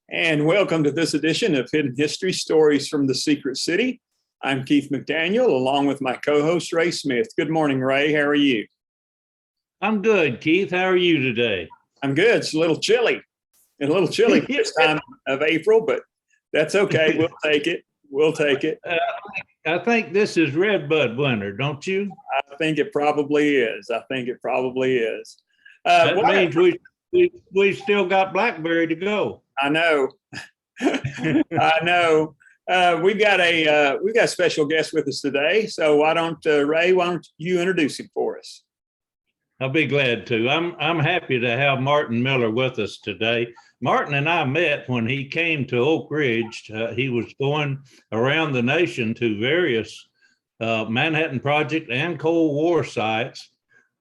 And welcome to this edition of Hidden History Stories from the Secret City. I'm Keith McDaniel, along with my co-host, Ray Smith. Good morning, Ray. How are you? I'm good, Keith. How are you today? I'm good. It's a little chilly this time of April, but that's okay. We'll take it. We'll take it. I think this is redbud winter, don't you? I think it probably is. That means we still got blackberry to go. I know. I know. We've got a special guest with us today. So why don't you introduce him for us? I'll be glad to. I'm happy to have Martin Miller with us today. Martin and I met when he came to Oak Ridge. He was going around the nation to various Manhattan Project and Cold War sites,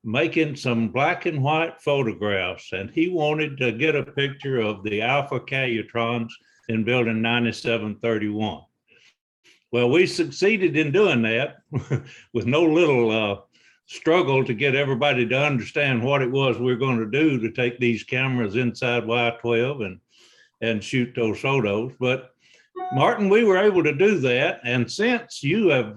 making some black and white photographs. And he wanted to get a picture of the Alpha Calutrons in Building 9731. Well, we succeeded in doing that with no little struggle to get everybody to understand what it was we were going to do to take these cameras inside Y12 and shoot those photos. But Martin, we were able to do that. And since you have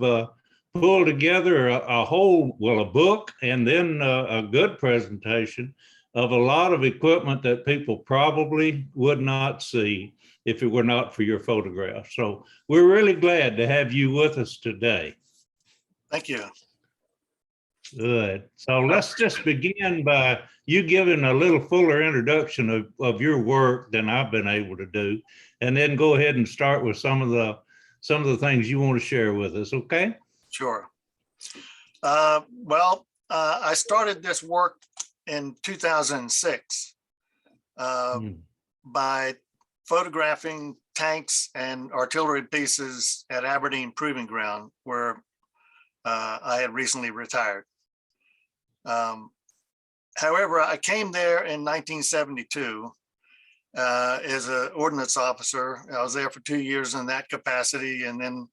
pulled together a book and then a good presentation of a lot of equipment that people probably would not see if it were not for your photographs. So we're really glad to have you with us today. Thank you. Good. So let's just begin by you giving a little fuller introduction of your work than I've been able to do, and then go ahead and start with some of the things you want to share with us. Okay? Sure. I started this work in 2006 by photographing tanks and artillery pieces at Aberdeen Proving Ground, where I had recently retired. However, I came there in 1972 as an ordnance officer. I was there for 2 years in that capacity, and then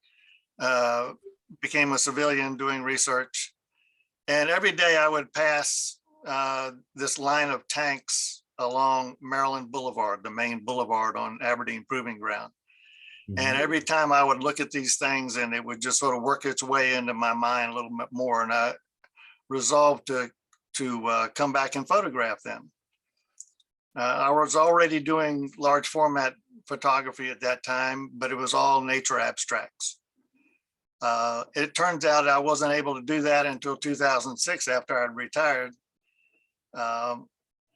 became a civilian doing research. And every day I would pass this line of tanks along Maryland Boulevard, the main boulevard on Aberdeen Proving Ground. And every time I would look at these things, and it would just sort of work its way into my mind a little bit more. And I resolved to come back and photograph them. I was already doing large format photography at that time, but it was all nature abstracts. It turns out I wasn't able to do that until 2006 after I'd retired.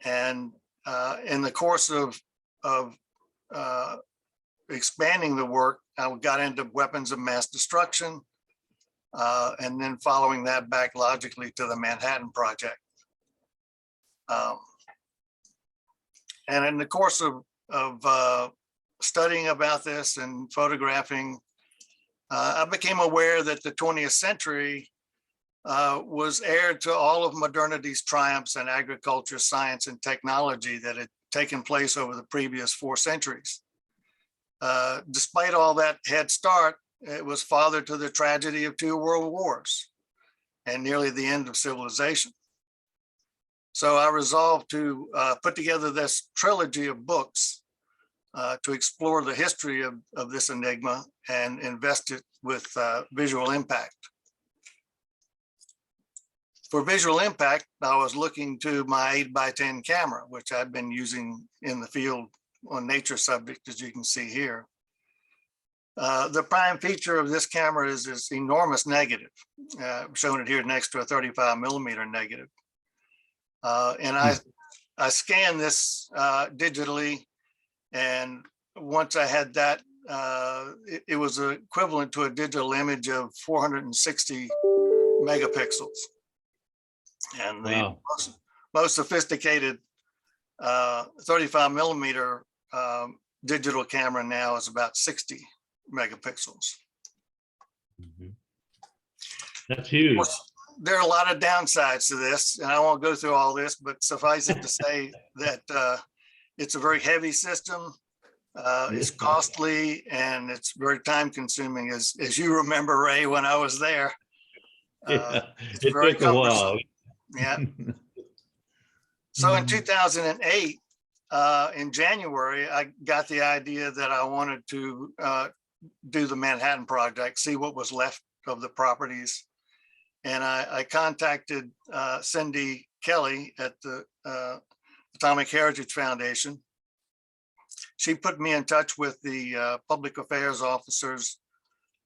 In the course of expanding the work, I got into weapons of mass destruction, and then following that back logically to the Manhattan Project. And in the course of studying about this and photographing, I became aware that the 20th century was heir to all of modernity's triumphs in agriculture, science, and technology that had taken place over the previous 4 centuries. Despite all that head start, it was father to the tragedy of 2 world wars and nearly the end of civilization. So I resolved to put together this trilogy of books to explore the history of this enigma and invest it with visual impact. For visual impact, I was looking to my 8x10 camera, which I've been using in the field on nature subjects, as you can see here. The prime feature of this camera is this enormous negative. I'm showing it here next to a 35mm negative. And I scanned this digitally, and once I had that, it was equivalent to a digital image of 460 megapixels. And the most sophisticated 35mm digital camera now is about 60 megapixels. That's huge. There are a lot of downsides to this, and I won't go through all this, but suffice it to say that it's a very heavy system. It's costly, and it's very time consuming, as you remember, Ray, when I was there. It's very cumbersome. Yeah. So in 2008, in January, I got the idea that I wanted to do the Manhattan Project, see what was left of the properties. And I contacted Cindy Kelly at the Atomic Heritage Foundation. She put me in touch with the public affairs officers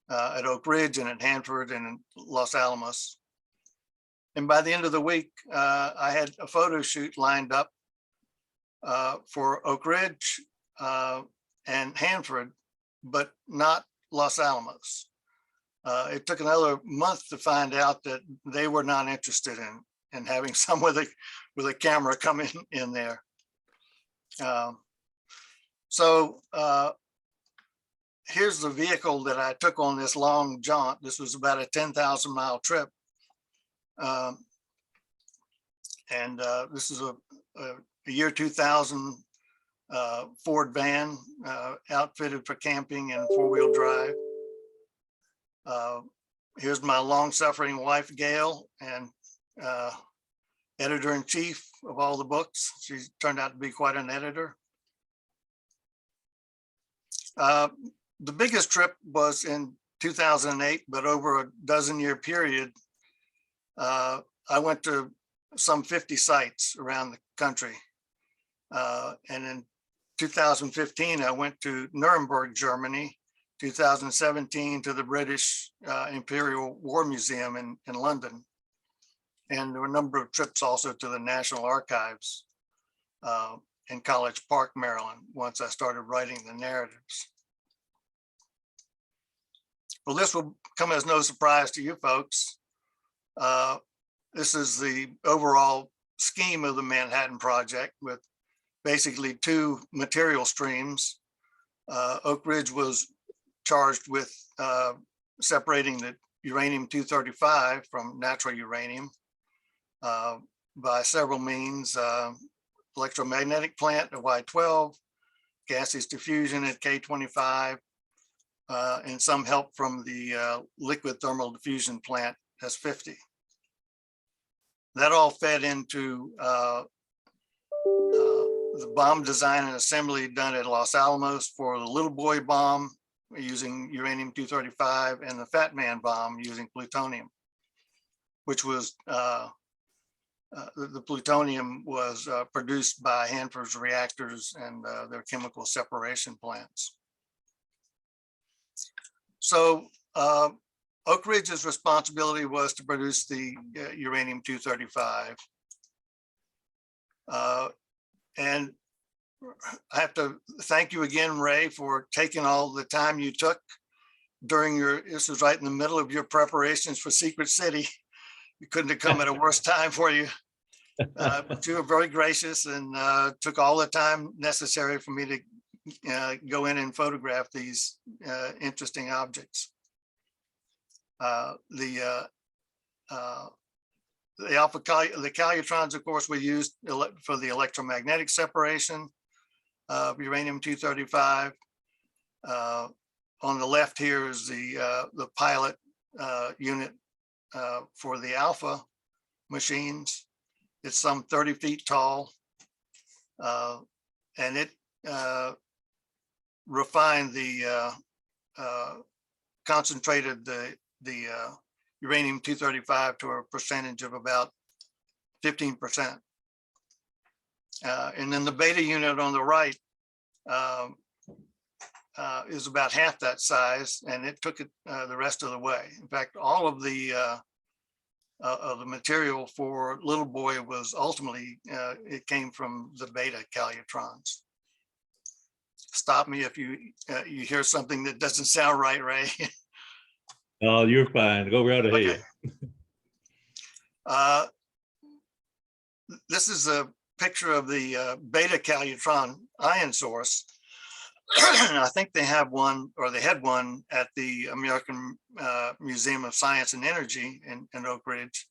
at Oak Ridge and at Hanford and in Los Alamos. And by the end of the week, I had a photo shoot lined up for Oak Ridge and Hanford, but not Los Alamos. It took another month to find out that they were not interested in having someone with a camera come in there. So here's the vehicle that I took on this long jaunt. This was about a 10,000 mile trip. This is a year 2000 Ford van outfitted for camping and four-wheel drive. Here's my long-suffering wife, Gail, and editor-in-chief of all the books. She turned out to be quite an editor. The biggest trip was in 2008, but over a dozen-year period, I went to some 50 sites around the country. And in 2015, I went to Nuremberg, Germany. 2017 to the British Imperial War Museum in London. And there were a number of trips also to the National Archives in College Park, Maryland, once I started writing the narratives. Well, this will come as no surprise to you folks. This is the overall scheme of the Manhattan Project with basically two material streams. Oak Ridge was charged with separating the uranium-235 from natural uranium by several means, electromagnetic plant at Y12, gaseous diffusion at K25, and some help from the liquid thermal diffusion plant S50. That all fed into the bomb design and assembly done at Los Alamos for the Little Boy bomb using uranium-235 and the Fat Man bomb using plutonium, which was the plutonium was produced by Hanford's reactors and their chemical separation plants. So Oak Ridge's responsibility was to produce the uranium-235. And I have to thank you again, Ray, for taking all the time you took during this was right in the middle of your preparations for Secret City. You couldn't have come at a worse time for you. But you were very gracious and took all the time necessary for me to go in and photograph these interesting objects. The calutrons, of course, we used for the electromagnetic separation of uranium-235. On the left here is the pilot unit for the Alpha machines. It's some 30 feet tall, and it refined concentrated the uranium-235 to a percentage of about 15%. And then the beta unit on the right is about half that size, and it took it the rest of the way. In fact, all of the material for Little Boy was ultimately, it came from the beta calutrons. Stop me if you hear something that doesn't sound right, Ray. Oh, you're fine. Go right ahead. Okay. This is a picture of the beta calutron ion source. I think they have one, or they had one at the American Museum of Science and Energy in Oak Ridge,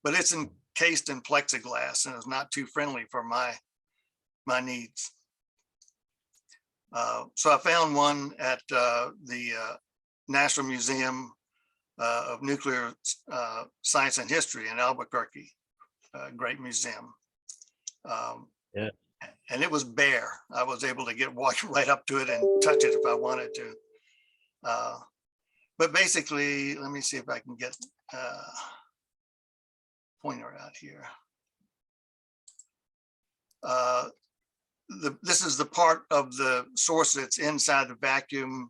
but it's encased in plexiglass and is not too friendly for my needs. So I found one at the National Museum of Nuclear Science and History in Albuquerque, great museum. Yeah. and it was bare. I was able to walk right up to it and touch it if I wanted to. But basically, let me see if I can get pointer out here. This is the part of the source that's inside the vacuum,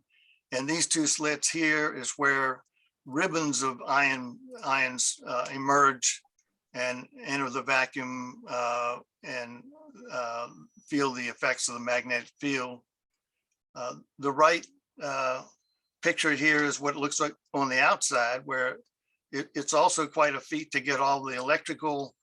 and these two slits here is where ribbons of ions emerge and enter the vacuum and feel the effects of the magnetic field. The right picture here is what it looks like on the outside, where it's also quite a feat to get all the electrical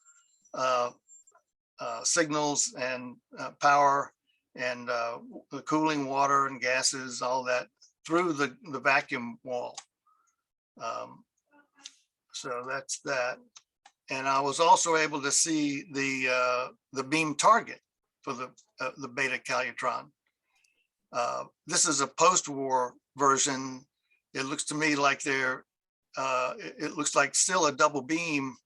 signals and power and the cooling water and gases, all that through the vacuum wall. So that's that. And I was also able to see the beam target for the beta calutron. This is a post-war version. It looks to me like it looks like still a double beam.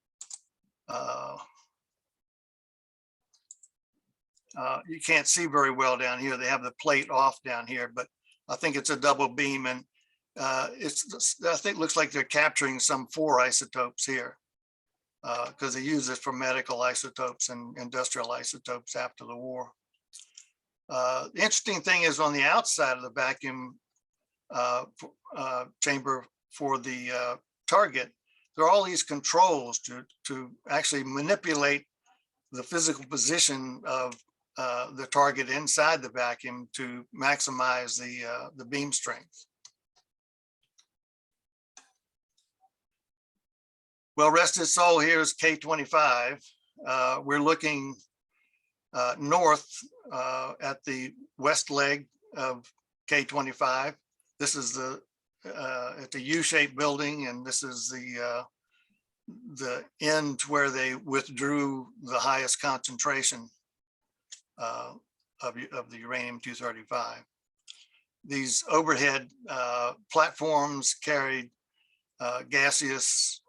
You can't see very well down here. They have the plate off down here, but I think it's a double beam, and I think it looks like they're capturing some 4 isotopes here because they use it for medical isotopes and industrial isotopes after the war. The interesting thing is on the outside of the vacuum chamber for the target, there are all these controls to actually manipulate the physical position of the target inside the vacuum to maximize the beam strength. Well, rest its soul, here's K25. We're looking north at the west leg of K25. This is at the U-shaped building, and this is the end where they withdrew the highest concentration of the uranium-235. These overhead platforms carried gaseous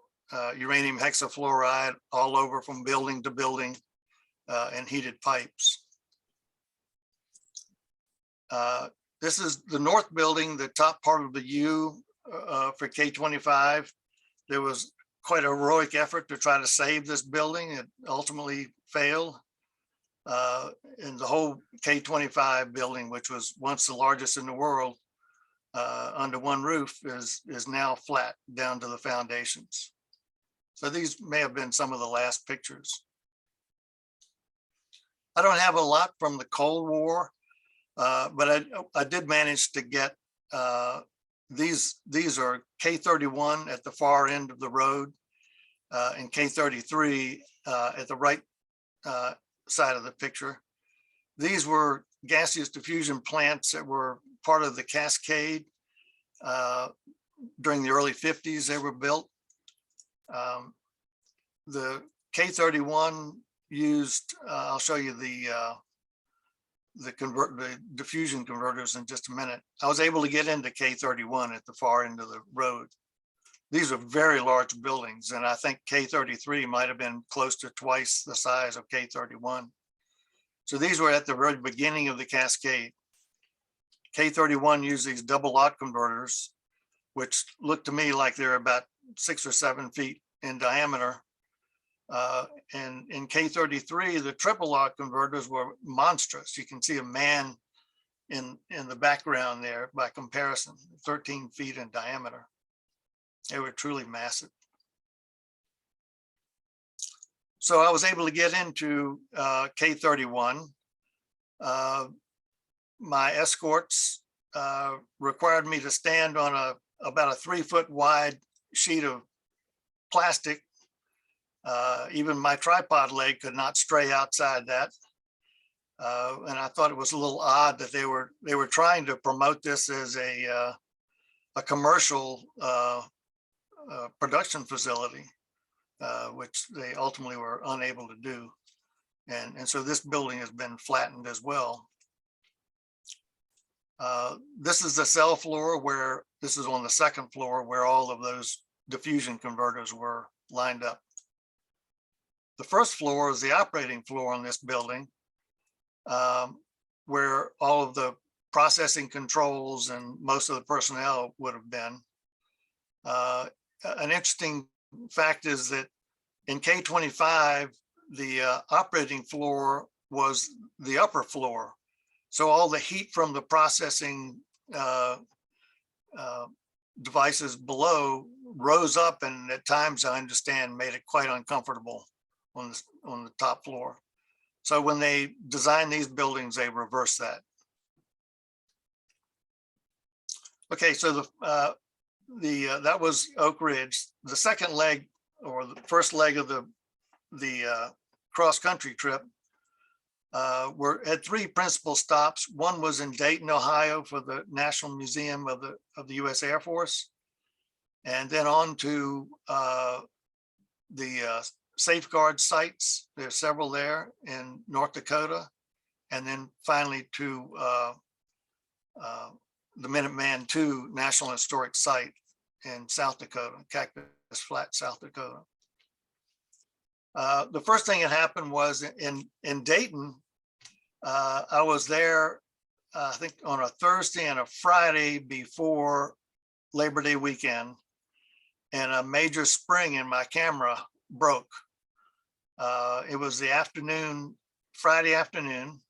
uranium hexafluoride all over from building to building and heated pipes. This is the north building, the top part of the U for K25. There was quite a heroic effort to try to save this building. It ultimately failed. And the whole K25 building, which was once the largest in the world, under one roof, is now flat down to the foundations. So these may have been some of the last pictures. I don't have a lot from the Cold War, but I did manage to get these are K31 at the far end of the road and K33 at the right side of the picture. These were gaseous diffusion plants that were part of the Cascade. During the early 50s, they were built. The K31 used, I'll show you the diffusion converters in just a minute. I was able to get into K31 at the far end of the road. These are very large buildings, and I think K33 might have been close to twice the size of K31. So these were at the very beginning of the Cascade. K31 used these double lot converters, which looked to me like they're about 6 or 7 feet in diameter. And in K33, the triple lot converters were monstrous. You can see a man in the background there by comparison, 13 feet in diameter. They were truly massive. So I was able to get into K31. My escorts required me to stand on about a 3-foot wide sheet of plastic. Even my tripod leg could not stray outside that. And I thought it was a little odd that they were trying to promote this as a commercial production facility, which they ultimately were unable to do. And so this building has been flattened as well. This is the cell floor where, this is on the second floor where all of those diffusion converters were lined up. The first floor is the operating floor on this building. where all of the processing controls and most of the personnel would have been. An interesting fact is that in K-25, the operating floor was the upper floor. So all the heat from the processing devices below rose up, and at times, I understand, made it quite uncomfortable on the top floor. So when they designed these buildings, they reversed that. Okay, so that was Oak Ridge. The second leg, or the first leg of the cross-country trip, had three principal stops. One was in Dayton, Ohio, for the National Museum of the U.S. Air Force, and then on to the safeguard sites. There's several there in North Dakota, and then finally to the Minuteman II National Historic Site in South Dakota, Cactus Flat, South Dakota. The first thing that happened was in Dayton. I was there, I think, on a Thursday and a Friday before Labor Day weekend, and a major spring in my camera broke. It was the afternoon, Friday afternoon,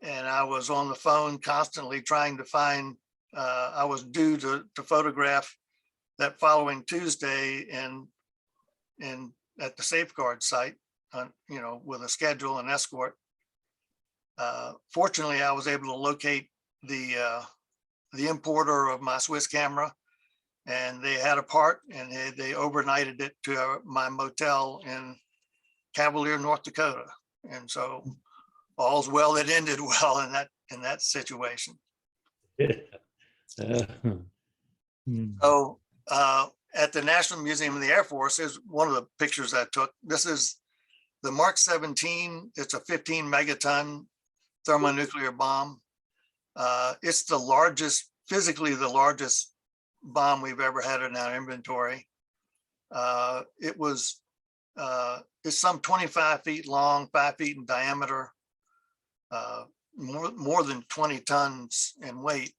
and I was on the phone constantly trying to find, I was due to photograph that following Tuesday and at the safeguard site, with a schedule and escort. Fortunately, I was able to locate the importer of my Swiss camera, and they had a part, and they overnighted it to my motel in Cavalier, North Dakota. And so all's well that ended well in that situation. So at the National Museum of the Air Force is one of the pictures I took. This is the Mark 17. It's a 15 megaton thermonuclear bomb. It's the largest, physically the largest bomb we've ever had in our inventory. It's some 25 feet long, 5 feet in diameter, more than 20 tons in weight.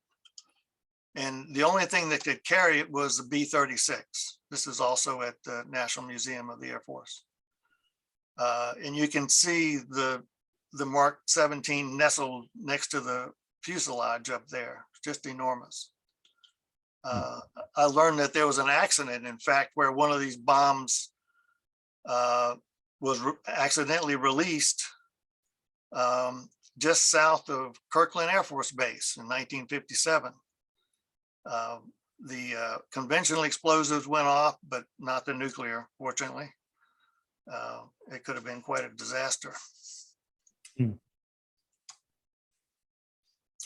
And the only thing that could carry it was the B-36. This is also at the National Museum of the Air Force. And you can see the Mark 17 nestled next to the fuselage up there. It's just enormous. I learned that there was an accident, in fact, where one of these bombs was accidentally released just south of Kirkland Air Force Base in 1957. The conventional explosives went off, but not the nuclear, fortunately. It could have been quite a disaster.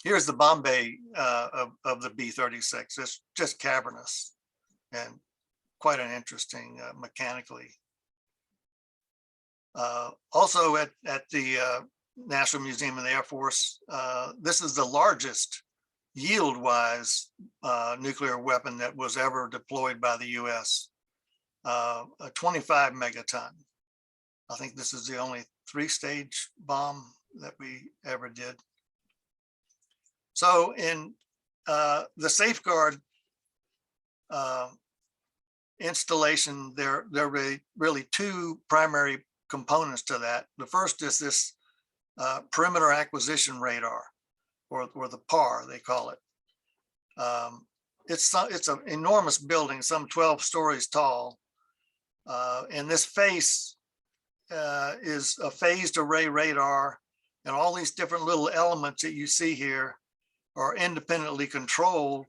Here's the bomb bay of the B-36. It's just cavernous and quite an interesting mechanically. Also at the National Museum of the Air Force, this is the largest yield-wise nuclear weapon that was ever deployed by the US, a 25 megaton. I think this is the only 3-stage bomb that we ever did. So in the safeguard installation, there are really two primary components to that. The first is this perimeter acquisition radar, or the PAR, they call it. It's an enormous building, some 12 stories tall. And this face is a phased array radar, and all these different little elements that you see here are independently controlled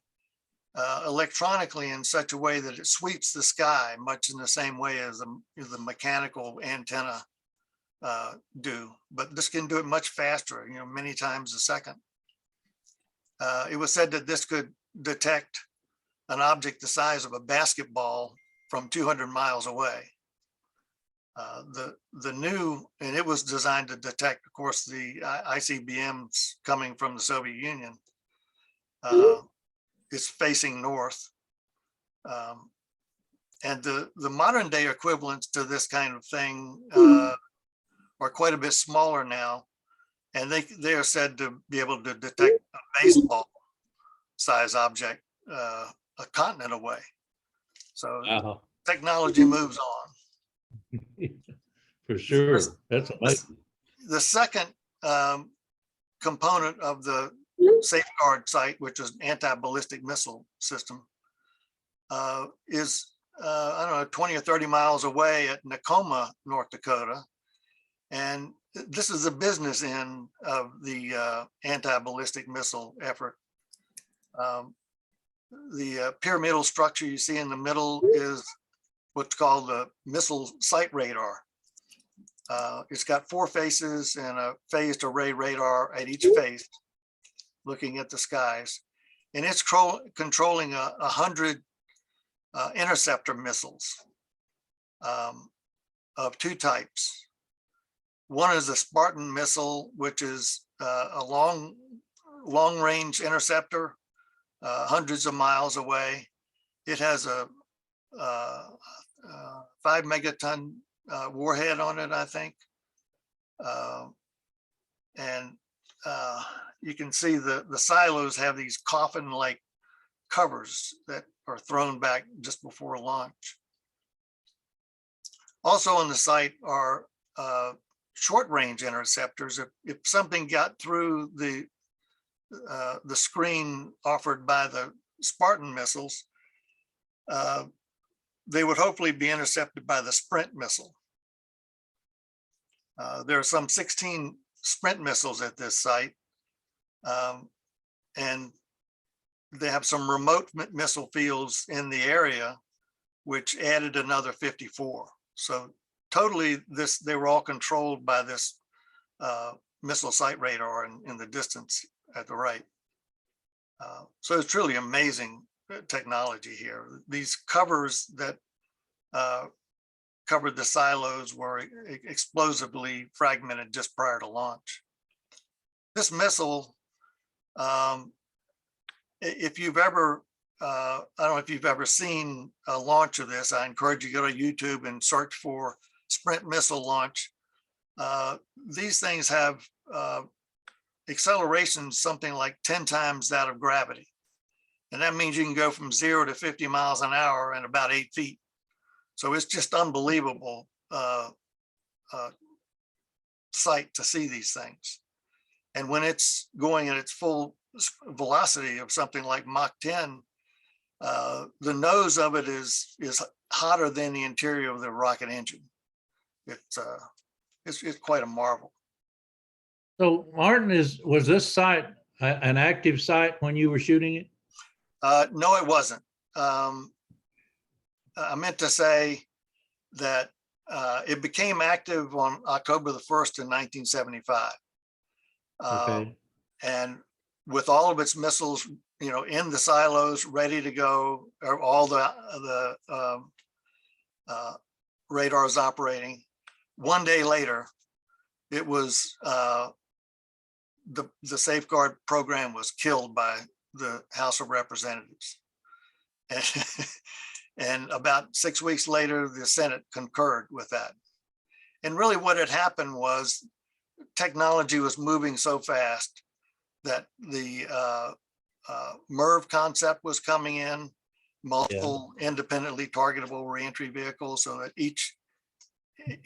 electronically in such a way that it sweeps the sky, much in the same way as the mechanical antenna do. But this can do it much faster, many times a second. It was said that this could detect an object the size of a basketball from 200 miles away. The new, and it was designed to detect, of course, the ICBMs coming from the Soviet Union. It's facing north. And the modern day equivalents to this kind of thing are quite a bit smaller now, and they are said to be able to detect a baseball size object a continent away. So technology moves on. For sure. That's amazing. The second component of the safeguard site, which is an anti-ballistic missile system, is I don't know, 20 or 30 miles away at Nakoma, North Dakota. And this is the business end of the anti-ballistic missile effort. The pyramidal structure you see in the middle is what's called the missile site radar. It's got 4 faces and a phased array radar at each face, looking at the skies. And it's controlling 100 interceptor missiles of 2 types. One is a Spartan missile, which is a long-range interceptor, hundreds of miles away. It has a 5 megaton warhead on it, I think. And you can see the silos have these coffin-like covers that are thrown back just before launch. Also on the site are short-range interceptors. If something got through the screen offered by the Spartan missiles, they would hopefully be intercepted by the Sprint missile. There are some 16 Sprint missiles at this site, and they have some remote missile fields in the area, which added another 54. So totally, they were all controlled by this missile site radar in the distance at the right. So it's truly amazing technology here. These covers that covered the silos were explosively fragmented just prior to launch. This missile, if you've ever, I don't know if you've ever seen a launch of this, I encourage you to go to YouTube and search for Sprint missile launch. These things have acceleration something like 10 times that of gravity. And that means you can go from 0 to 50 miles an hour in about 8 feet. So it's just unbelievable sight to see these things. And when it's going at its full velocity of something like Mach 10, the nose of it is hotter than the interior of the rocket engine. It's quite a marvel. So Martin, was this site an active site when you were shooting it? No, it wasn't. I meant to say that it became active on October the 1st in 1975. Okay. And with all of its missiles, in the silos, ready to go, or all the radars operating. One day later, it was the safeguard program was killed by the House of Representatives. And about 6 weeks later, the Senate concurred with that. And really what had happened was technology was moving so fast that the MERV concept was coming in, multiple independently targetable reentry vehicles, so that each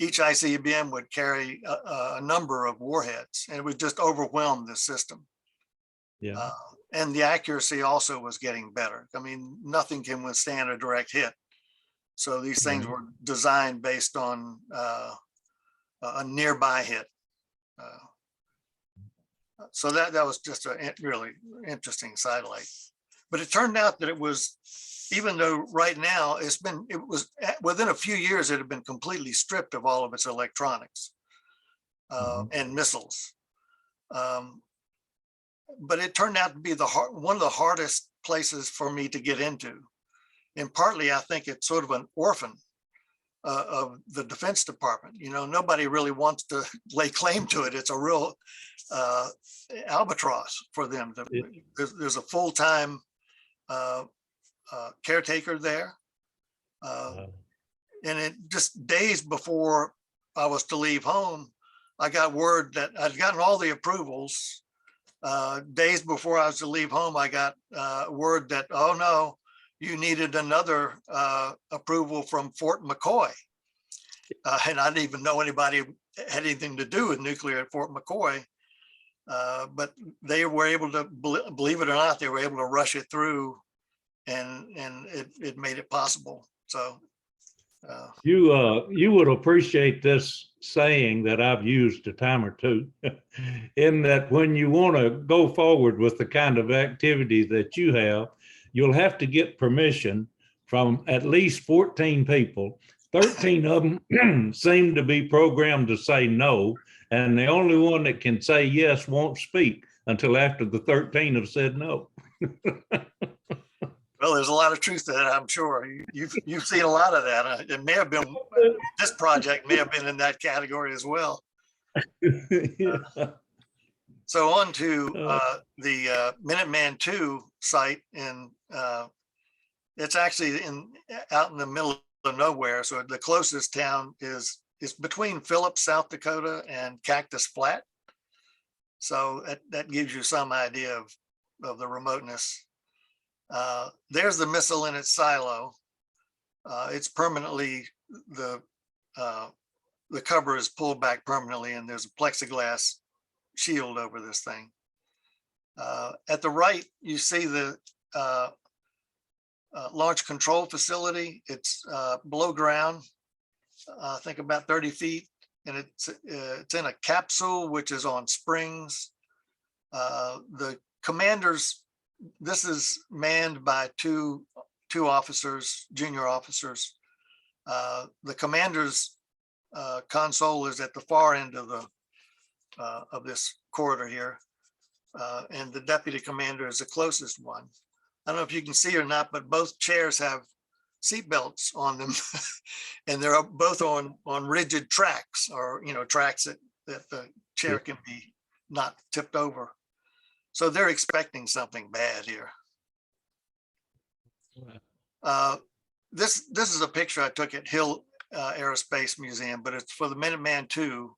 ICBM would carry a number of warheads, and it would just overwhelm the system. Yeah. And the accuracy also was getting better. I mean, nothing can withstand a direct hit. So these things were designed based on a nearby hit. So that was just a really interesting sidelight. But it turned out that it was, even though right now it was within a few years, it had been completely stripped of all of its electronics and missiles. But it turned out to be one of the hardest places for me to get into. And partly, I think it's sort of an orphan of the Defense Department. Nobody really wants to lay claim to it. It's a real albatross for them. There's a full-time caretaker there. And it just days before I was to leave home, I got word that I'd gotten all the approvals. Days before I was to leave home, I got word that, oh no, you needed another approval from Fort McCoy. And I didn't even know anybody had anything to do with nuclear at Fort McCoy. But they were able to, believe it or not, they were able to rush it through, and it made it possible. So you would appreciate this saying that I've used a time or two, in that when you want to go forward with the kind of activity that you have, you'll have to get permission from at least 14 people. 13 of them seem to be programmed to say no, and the only one that can say yes won't speak until after the 13 have said no. well, there's a lot of truth to that, I'm sure. You've seen a lot of that. It may have been, this project may have been in that category as well. Yeah. So on to the Minuteman II site, and it's actually out in the middle of nowhere. So the closest town is between Phillips, South Dakota, and Cactus Flat. So that gives you some idea of the remoteness. There's the missile in its silo. It's permanently, the cover is pulled back permanently, and there's a plexiglass shield over this thing. At the right, you see the launch control facility. It's below ground, I think about 30 feet, and it's in a capsule which is on springs. The commanders, this is manned by two officers, junior officers. The commander's console is at the far end of this corridor here, and the deputy commander is the closest one. I don't know if you can see or not, but both chairs have seat belts on them, and they're both on rigid tracks, or tracks that the chair can be not tipped over. So they're expecting something bad here. This is a picture I took at Hill Aerospace Museum, but it's for the Minuteman II.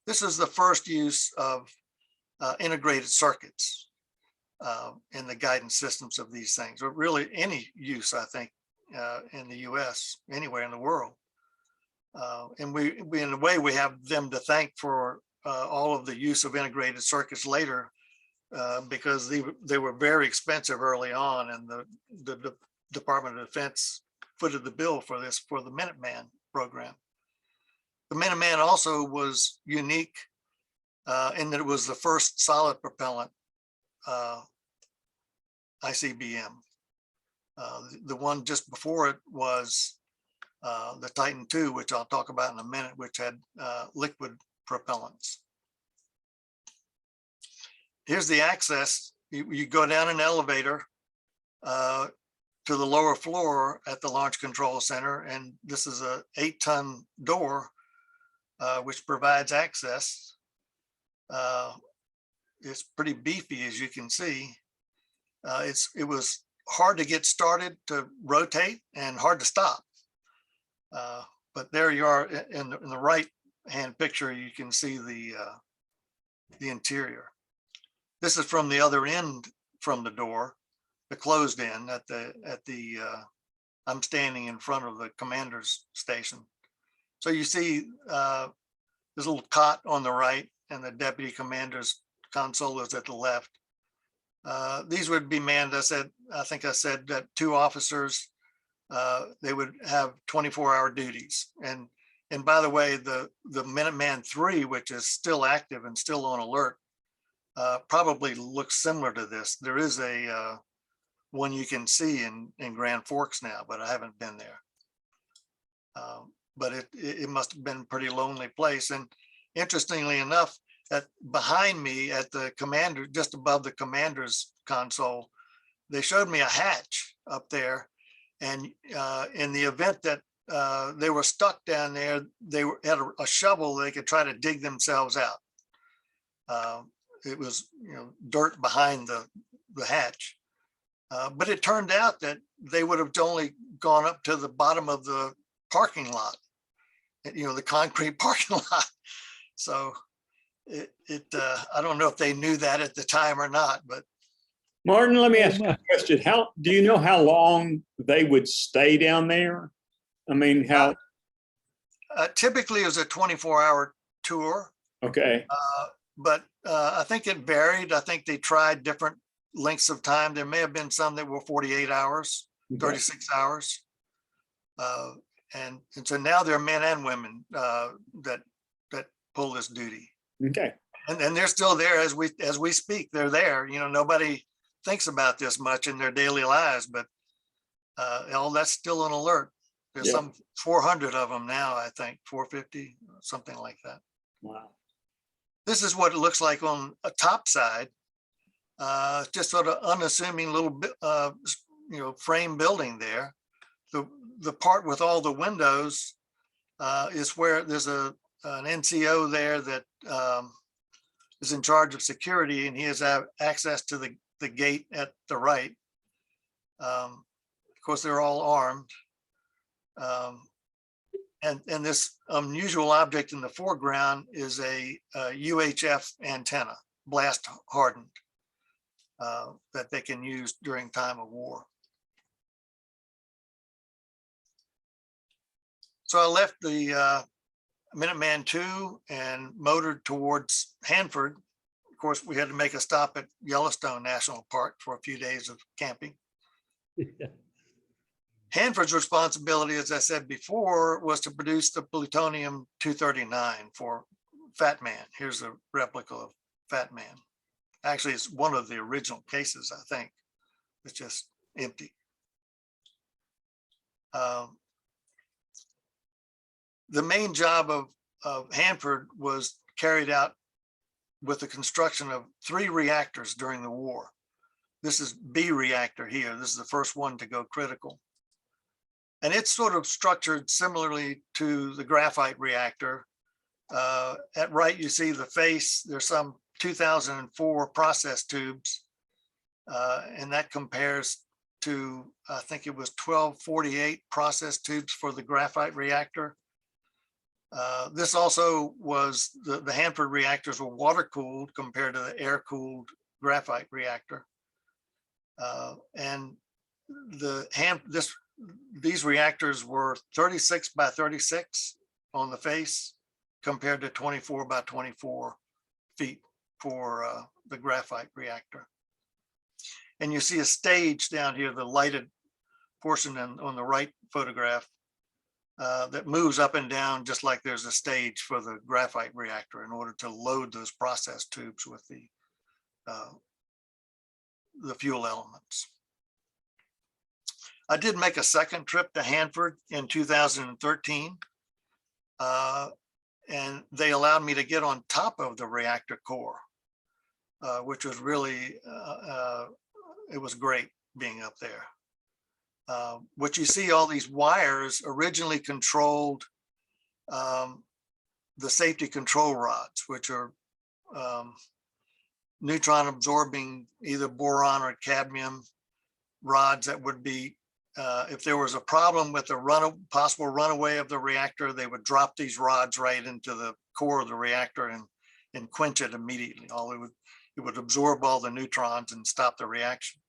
This is the first use of integrated circuits in the guidance systems of these things, or really any use, I think, in the US, anywhere in the world. And we in a way, we have them to thank for all of the use of integrated circuits later, because they were very expensive early on, and the Department of Defense footed the bill for this, for the Minuteman program. The Minuteman also was unique in that it was the first solid propellant ICBM. The one just before it was the Titan II, which I'll talk about in a minute, which had liquid propellants. Here's the access. You go down an elevator to the lower floor at the Launch Control Center, and this is a 8-ton door which provides access. It's pretty beefy, as you can see. It was hard to get started, to rotate, and hard to stop. But there you are in the right hand picture. You can see the interior. This is from the other end, from the door, the closed end at the I'm standing in front of the commander's station. So you see there's a little cot on the right, and the deputy commander's console is at the left. These would be manned, I think I said that 2 officers, they would have 24-hour duties. And by the way, the Minuteman III, which is still active and still on alert, probably looks similar to this. There is a one you can see in Grand Forks now, but I haven't been there. But it must have been a pretty lonely place. And interestingly enough, behind me at the commander, just above the commander's console, they showed me a hatch up there. And in the event that they were stuck down there, they had a shovel, they could try to dig themselves out. It was dirt behind the hatch. But it turned out that they would have only gone up to the bottom of the parking lot, the concrete parking lot. So I don't know if they knew that at the time or not, but Martin, let me Oh, ask you my. a question. How do you know how long they would stay down there? I mean, how? typically it was a 24-hour tour. Okay. But I think it varied. I think they tried different lengths of time. There may have been some that were 48 hours, 36 hours. And so now there are men and women that pull this duty. Okay. And they're still there as we speak. They're there. You know, nobody thinks about this much in their daily lives, but all that's still an alert. There's some 400 of them now, I think, 450, something like that. Wow. This is what it looks like on a top side. Just sort of unassuming little bit, frame building there. The part with all the windows is where there's an NCO there that is in charge of security, and he has access to the gate at the right. Of course, they're all armed. And this unusual object in the foreground is a UHF antenna, blast hardened, that they can use during time of war. So I left the Minuteman II and motored towards Hanford. Of course, we had to make a stop at Yellowstone National Park for a few days of camping. Hanford's responsibility, as I said before, was to produce the plutonium 239 for Fat Man. Here's a replica of Fat Man. Actually, it's one of the original cases, I think. It's just empty. The main job of Hanford was carried out with the construction of 3 reactors during the war. This is B reactor here. This is the first one to go critical. And it's sort of structured similarly to the graphite reactor. At right, you see the face. There's some 2004 process tubes, and that compares to, I think it was 1248 process tubes for the graphite reactor. This also was, the Hanford reactors were water cooled compared to the air cooled graphite reactor. And these reactors were 36 by 36 on the face compared to 24 by 24 feet for the graphite reactor. And you see a stage down here, the lighted portion on the right photograph, that moves up and down just like there's a stage for the graphite reactor in order to load those process tubes with the fuel elements. I did make a second trip to Hanford in 2013, and they allowed me to get on top of the reactor core, which was really, it was great being up there. What you see, all these wires originally controlled the safety control rods, which are neutron absorbing either boron or cadmium rods that would be, if there was a problem with the possible runaway of the reactor, they would drop these rods right into the core of the reactor and quench it immediately. It would absorb all the neutrons and stop the reaction.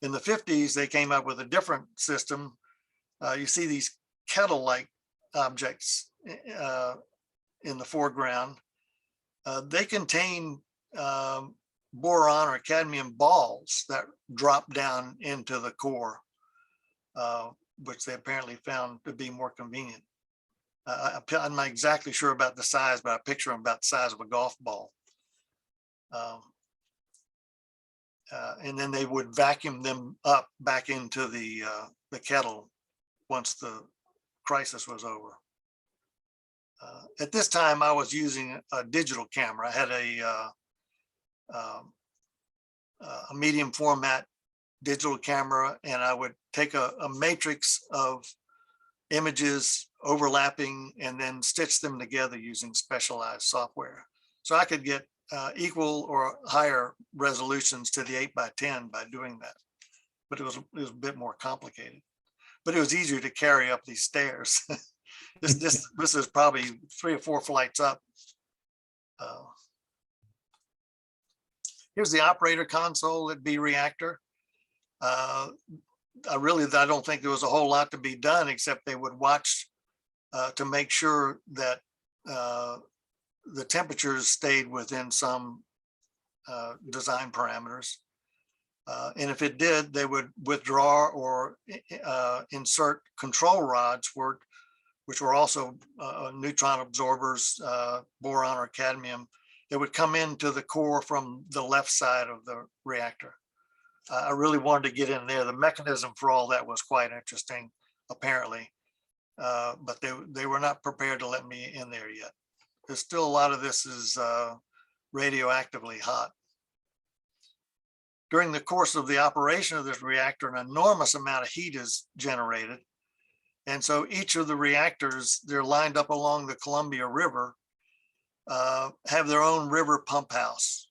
In the 50s, they came up with a different system. You see these kettle-like objects in the foreground. They contain boron or cadmium balls that drop down into the core, which they apparently found to be more convenient. I'm not exactly sure about the size, but I picture them about the size of a golf ball. And then they would vacuum them up back into the kettle once the crisis was over. At this time, I was using a digital camera. I had a medium format digital camera, and I would take a matrix of images overlapping and then stitch them together using specialized software. So I could get equal or higher resolutions to the 8x10 by doing that. But it was a bit more complicated. But it was easier to carry up these stairs. This is probably 3 or 4 flights up. Uh, Here's the operator console at B reactor. I don't think there was a whole lot to be done, except they would watch to make sure that the temperatures stayed within some design parameters. And if it did, they would withdraw or insert control rods, which were also neutron absorbers, boron or cadmium, that would come into the core from the left side of the reactor. I really wanted to get in there. The mechanism for all that was quite interesting, apparently, but they were not prepared to let me in there yet. There's still a lot of this is radioactively hot. During the course of the operation of this reactor, an enormous amount of heat is generated. And so each of the reactors, they're lined up along the Columbia River, have their own river pump house.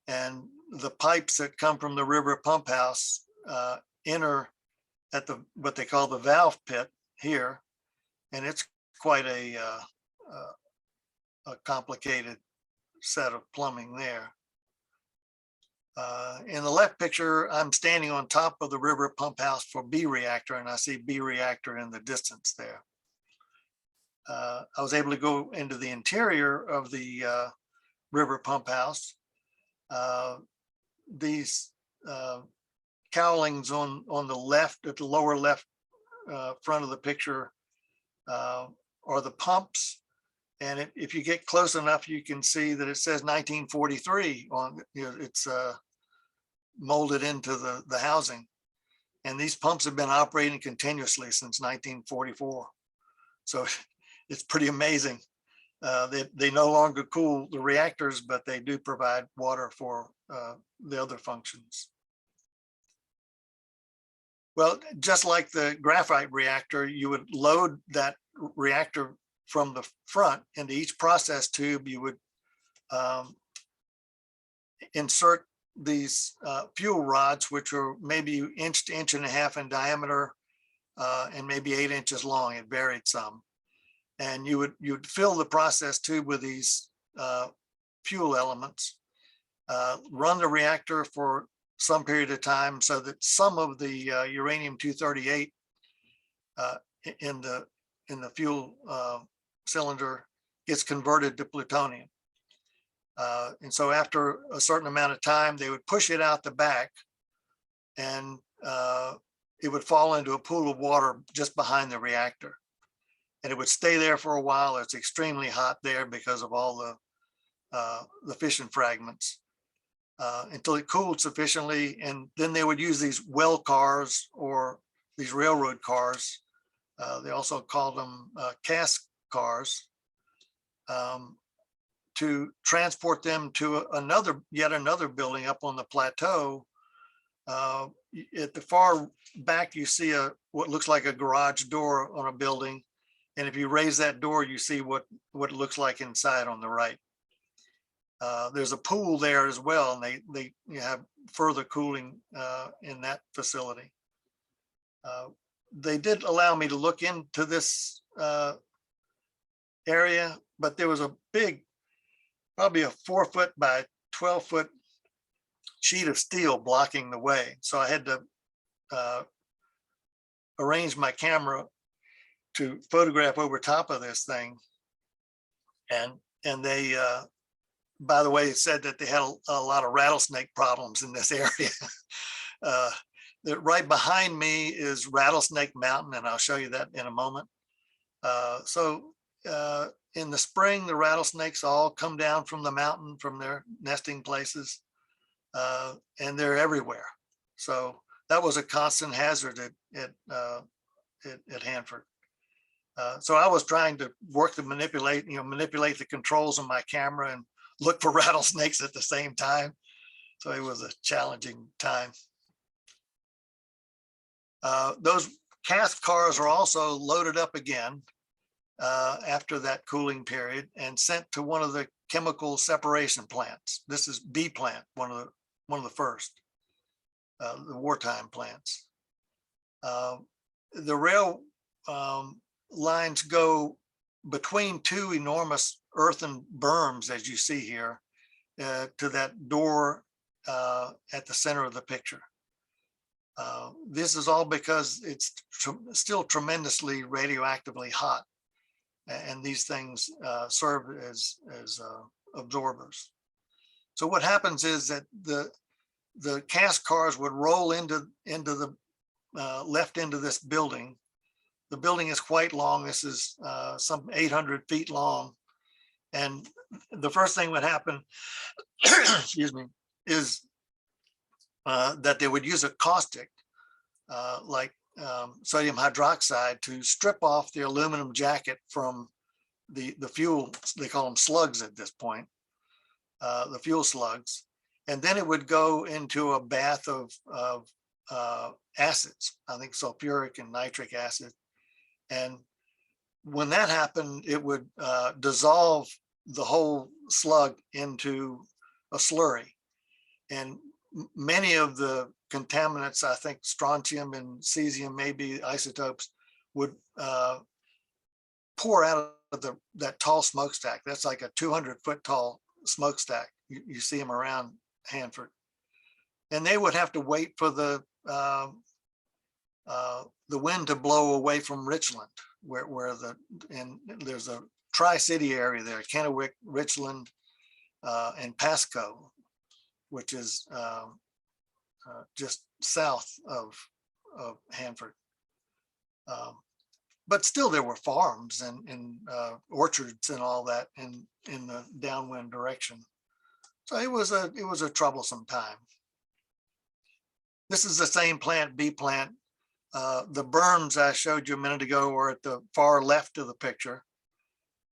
And the pipes that come from the river pump house enter at what they call the valve pit here. And it's quite a complicated set of plumbing there. In the left picture, I'm standing on top of the river pump house for B reactor, and I see B reactor in the distance there. I was able to go into the interior of the river pump house. These cowlings on the left, at the lower left front of the picture, are the pumps. And if you get close enough, you can see that it says 1943 on, it's molded into the housing. And these pumps have been operating continuously since 1944. So it's pretty amazing. They no longer cool the reactors, but they do provide water for the other functions. Well, just like the graphite reactor, you would load that reactor from the front into each process tube. You would insert these fuel rods, which are maybe inch to inch and a half in diameter and maybe 8 inches long. It varied some. And you'd fill the process tube with these fuel elements, run the reactor for some period of time so that some of the uranium-238 in the fuel cylinder gets converted to plutonium. And so after a certain amount of time, they would push it out the back, and it would fall into a pool of water just behind the reactor. And it would stay there for a while. It's extremely hot there because of all the fission fragments until it cooled sufficiently. And then they would use these well cars or these railroad cars. They also called them cask cars, to transport them to yet another building up on the plateau. At the far back, you see what looks like a garage door on a building. And if you raise that door, you see what it looks like inside on the right. There's a pool there as well, and they have further cooling in that facility. They did allow me to look into this area, but there was a big, probably a 4-foot by 12-foot sheet of steel blocking the way. So I had to arrange my camera to photograph over top of this thing. And they, by the way, said that they had a lot of rattlesnake problems in this area. That right behind me is Rattlesnake Mountain, and I'll show you that in a moment. So in the spring, the rattlesnakes all come down from the mountain, from their nesting places, and they're everywhere. So that was a constant hazard at Hanford. So I was trying to manipulate the controls on my camera and look for rattlesnakes at the same time. So it was a challenging time. Those cask cars are also loaded up again after that cooling period and sent to one of the chemical separation plants. This is B plant, one of the first, the wartime plants. The rail lines go between two enormous earthen berms, as you see here, to that door at the center of the picture. This is all because it's still tremendously radioactively hot, and these things serve as absorbers. So what happens is that the cast cars would roll into the left end of this building. The building is quite long. This is some 800 feet long. And the first thing would happen, excuse me, is that they would use a caustic like sodium hydroxide to strip off the aluminum jacket from the fuel. They call them slugs at this point, the fuel slugs. And then it would go into a bath of acids, I think sulfuric and nitric acid. And when that happened, it would dissolve the whole slug into a slurry. And many of the contaminants, I think strontium and cesium, maybe isotopes, would pour out of that tall smokestack. That's like a 200-foot tall smokestack. You see them around Hanford. And they would have to wait for the wind to blow away from Richland, where there's a tri-city area there, Kennewick, Richland, and Pasco, which is just south of Hanford. But still there were farms and orchards and all that in the downwind direction. So it was a troublesome time. This is the same plant, B plant. The berms I showed you a minute ago were at the far left of the picture.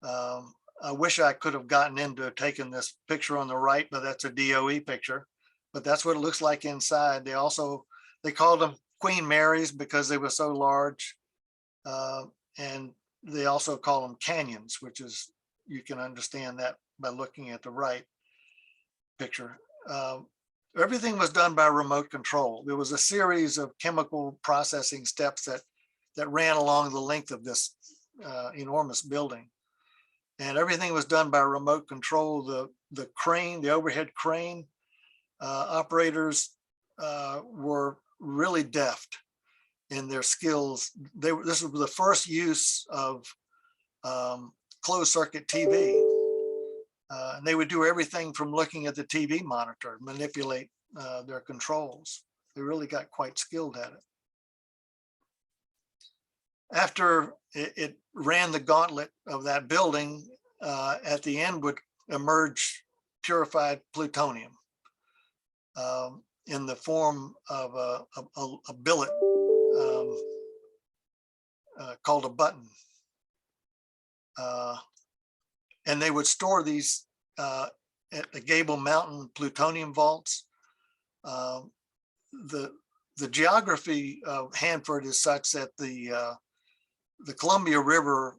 I wish I could have gotten into taking this picture on the right, but that's a DOE picture. But that's what it looks like inside. They called them Queen Marys because they were so large. And they also call them canyons, which is, you can understand that by looking at the right picture. Everything was done by remote control. There was a series of chemical processing steps that ran along the length of this enormous building. And everything was done by remote control. The crane, the overhead crane operators were really deft in their skills. This was the first use of closed circuit TV. And they would do everything from looking at the TV monitor, manipulate their controls. They really got quite skilled at it. After it ran the gauntlet of that building, at the end would emerge purified plutonium in the form of a billet called a button. And they would store these at the Gable Mountain plutonium vaults. The geography of Hanford is such that the Columbia River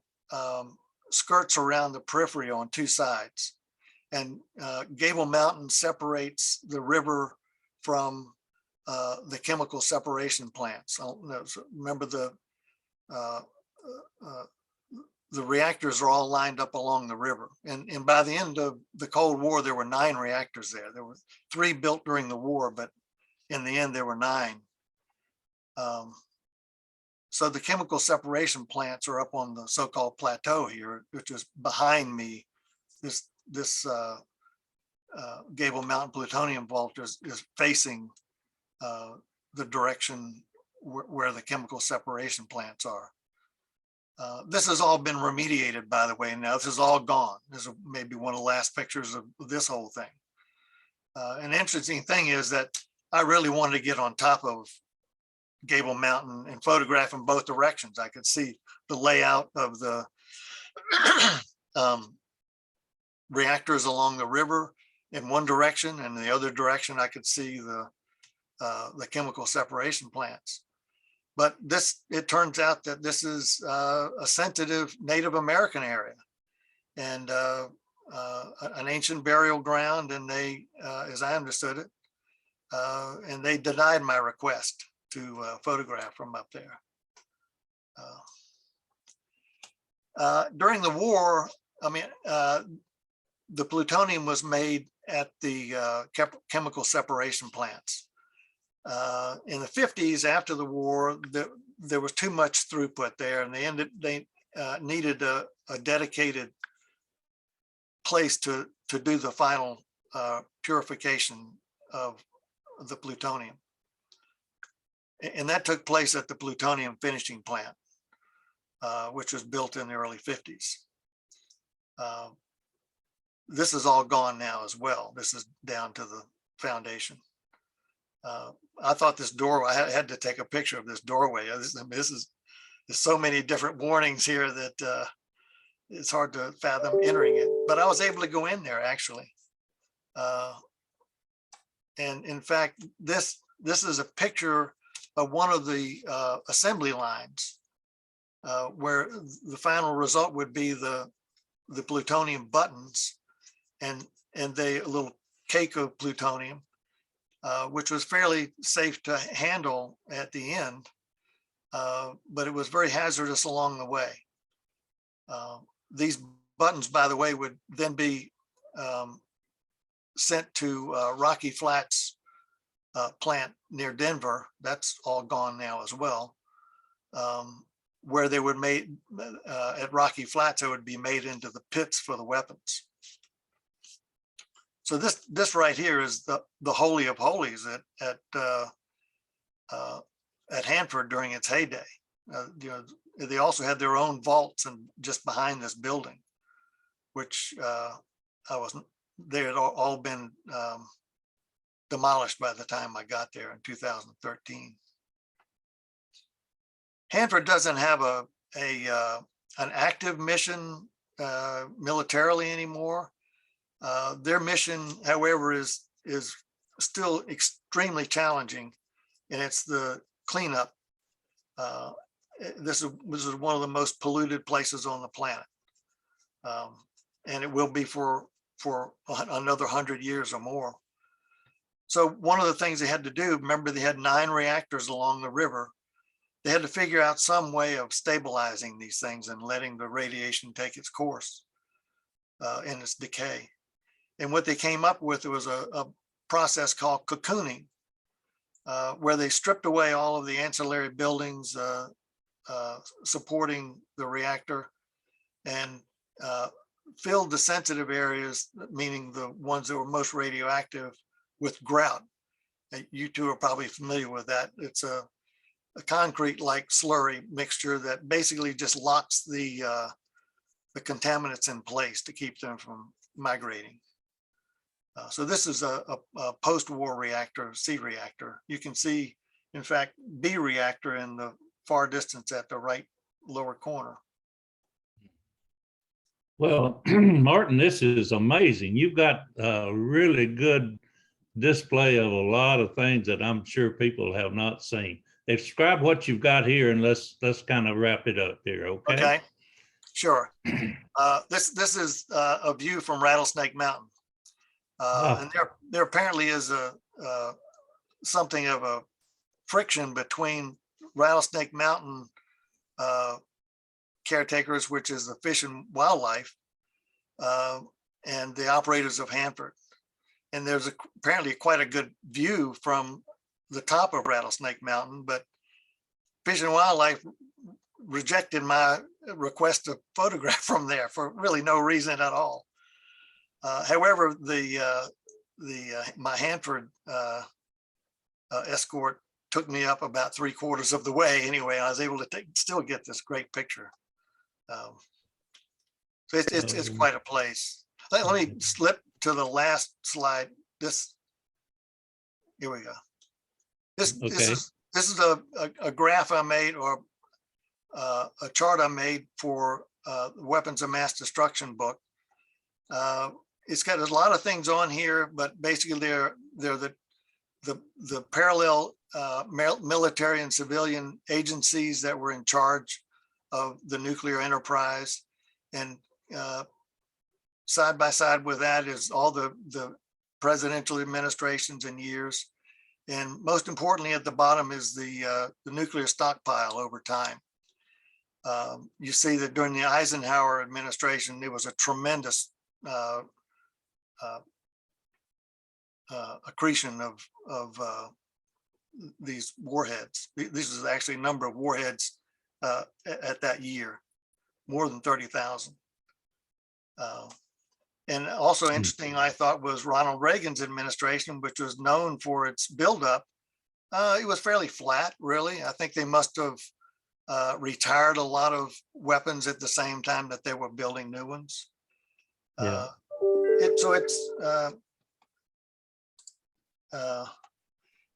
skirts around the periphery on two sides, and Gable Mountain separates the river from the chemical separation plants. Remember the reactors are all lined up along the river. And by the end of the Cold War, there were 9 reactors there. There were 3 built during the war, but in the end, there were 9. So the chemical separation plants are up on the so-called plateau here, which is behind me. This Gable Mountain plutonium vault is facing the direction where the chemical separation plants are. This has all been remediated, by the way. Now this is all gone. This is maybe one of the last pictures of this whole thing. An interesting thing is that I really wanted to get on top of Gable Mountain and photograph in both directions. I could see the layout of the reactors along the river in one direction, and in the other direction I could see the chemical separation plants. But it turns out that this is a sensitive Native American area and an ancient burial ground. And they, as I understood it, and they denied my request to photograph from up there. During the war, I mean, the plutonium was made at the chemical separation plants. In the 50s, after the war, there was too much throughput there, and they needed a dedicated place to do the final purification of the plutonium. And that took place at the plutonium finishing plant, which was built in the early 50s. This is all gone now as well. This is down to the foundation. I thought this door, I had to take a picture of this doorway. There's so many different warnings here that it's hard to fathom entering it, but I was able to go in there actually. And in fact, this is a picture of one of the assembly lines where the final result would be the plutonium buttons and a little cake of plutonium, which was fairly safe to handle at the end, but it was very hazardous along the way. These buttons, by the way, would then be sent to Rocky Flats plant near Denver. That's all gone now as well. Where they would made at Rocky Flats, it would be made into the pits for the weapons. So this right here is the Holy of Holies at Hanford during its heyday. You know, they also had their own vaults and just behind this building, which they had all been demolished by the time I got there in 2013. Hanford doesn't have an active mission militarily anymore. Their mission, however, is still extremely challenging, and it's the cleanup. This is one of the most polluted places on the planet, and it will be for another 100 years or more. So one of the things they had to do, remember they had 9 reactors along the river. They had to figure out some way of stabilizing these things and letting the radiation take its course in its decay. And what they came up with was a process called cocooning, where they stripped away all of the ancillary buildings supporting the reactor and filled the sensitive areas, meaning the ones that were most radioactive, with grout. You two are probably familiar with that. It's a concrete-like slurry mixture that basically just locks the contaminants in place to keep them from migrating. So this is a post-war reactor, C reactor. You can see, in fact, B reactor in the far distance at the right lower corner. Well, Martin, this is amazing. You've got a really good display of a lot of things that I'm sure people have not seen. Describe what you've got here, and let's kind of wrap it up here. Okay. Okay, sure. This is a view from Rattlesnake Mountain, and there apparently is something of a friction between Rattlesnake Mountain caretakers, which is the Fish and Wildlife, and the operators of Hanford. And there's apparently quite a good view from the top of Rattlesnake Mountain, but Fish and Wildlife rejected my request to photograph from there for really no reason at all. However, my Hanford escort took me up about 3/4 of the way anyway. I was able to still get this great picture. So it's quite a place. Let me slip to the last slide. Here we go. This is a graph I made, or a chart I made for the Weapons of Mass Destruction book. It's got a lot of things on here, but basically they're the parallel military and civilian agencies that were in charge of the nuclear enterprise, and side by side with that is all the presidential administrations and years, and most importantly at the bottom is the nuclear stockpile over time. You see that during the Eisenhower administration, there was a tremendous accretion of these warheads. This is actually a number of warheads at that year, more than 30,000. And also interesting, I thought, was Ronald Reagan's administration, which was known for its buildup. It was fairly flat, really. I think they must have retired a lot of weapons at the same time that they were building new ones. Yeah.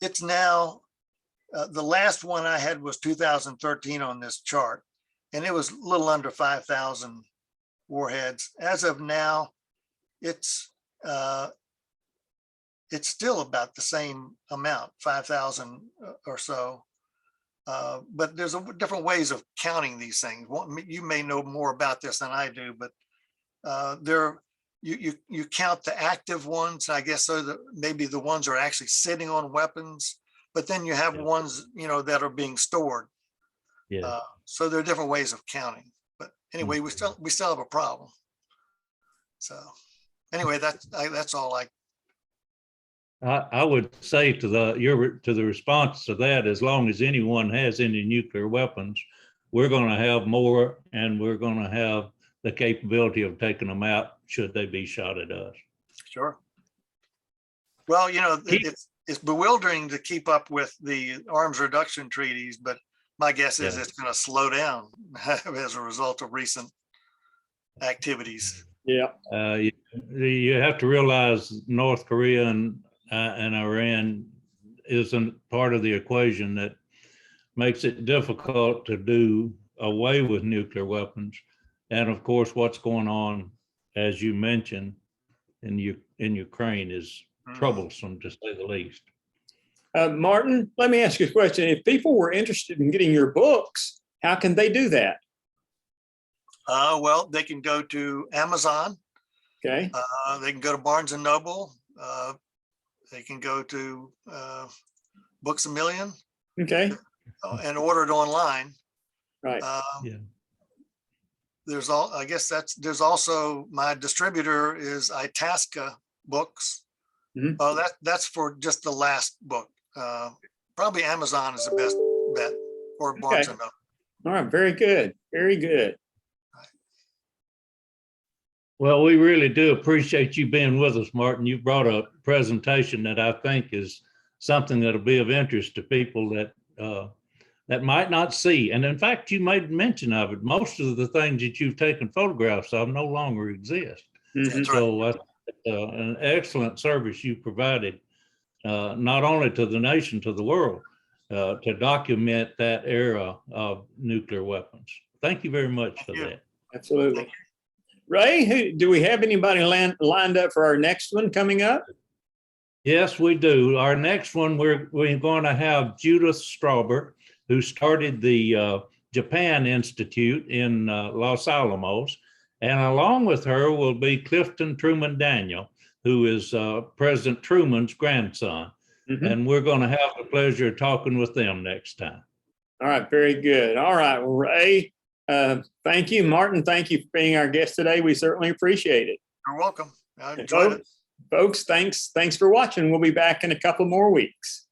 It's now, the last one I had was 2013 on this chart, and it was a little under 5,000 warheads. As of now, it's still about the same amount, 5,000 or so. But there's different ways of counting these things. You may know more about this than I do, but you count the active ones, I guess, so that maybe the ones are actually sitting on weapons, but then you have ones, that are being stored. Yeah. So there are different ways of counting. But anyway, we still have a problem. So anyway, that's all I would say to the response to that, as long as anyone has any nuclear weapons, we're going to have more, and we're going to have the capability of taking them out should they be shot at us. Sure. Well, it's bewildering to keep up with the arms reduction treaties, but my guess is it's going to slow down as a result of recent activities. Yeah. You have to realize North Korea and Iran isn't part of the equation that makes it difficult to do away with nuclear weapons. And of course, what's going on, as you mentioned, in Ukraine is troublesome, to say the least. Martin, let me ask you a question. If people were interested in getting your books, how can they do that? Well, they can go to Amazon. Okay. They can go to Barnes and Noble. They can go to Books A Million. Okay. And order it online. Right. There's also my distributor is Itasca Books. Mm-hmm. That's for just the last book. Probably Amazon is the best bet, or Barnes and Noble. All right. Very good. Very good. Well, we really do appreciate you being with us, Martin. You brought a presentation that I think is something that'll be of interest to people that might not see. And in fact, you made mention of it. Most of the things that you've taken photographs of no longer exist. Mm-hmm. So an excellent service you provided, not only to the nation, to the world, to document that era of nuclear weapons. Thank you very much for that. Absolutely. Ray, do we have anybody lined up for our next one coming up? Yes, we do. Our next one, we're going to have Judith Strawber, who started the Japan Institute in Los Alamos. And along with her will be Clifton Truman Daniel, who is President Truman's grandson. Mm-hmm. And we're going to have the pleasure of talking with them next time. All right, very good. All right, well, Ray, thank you. Martin, thank you for being our guest today. We certainly appreciate it. You're welcome. I enjoyed it. Folks, thanks for watching. We'll be back in a couple more weeks.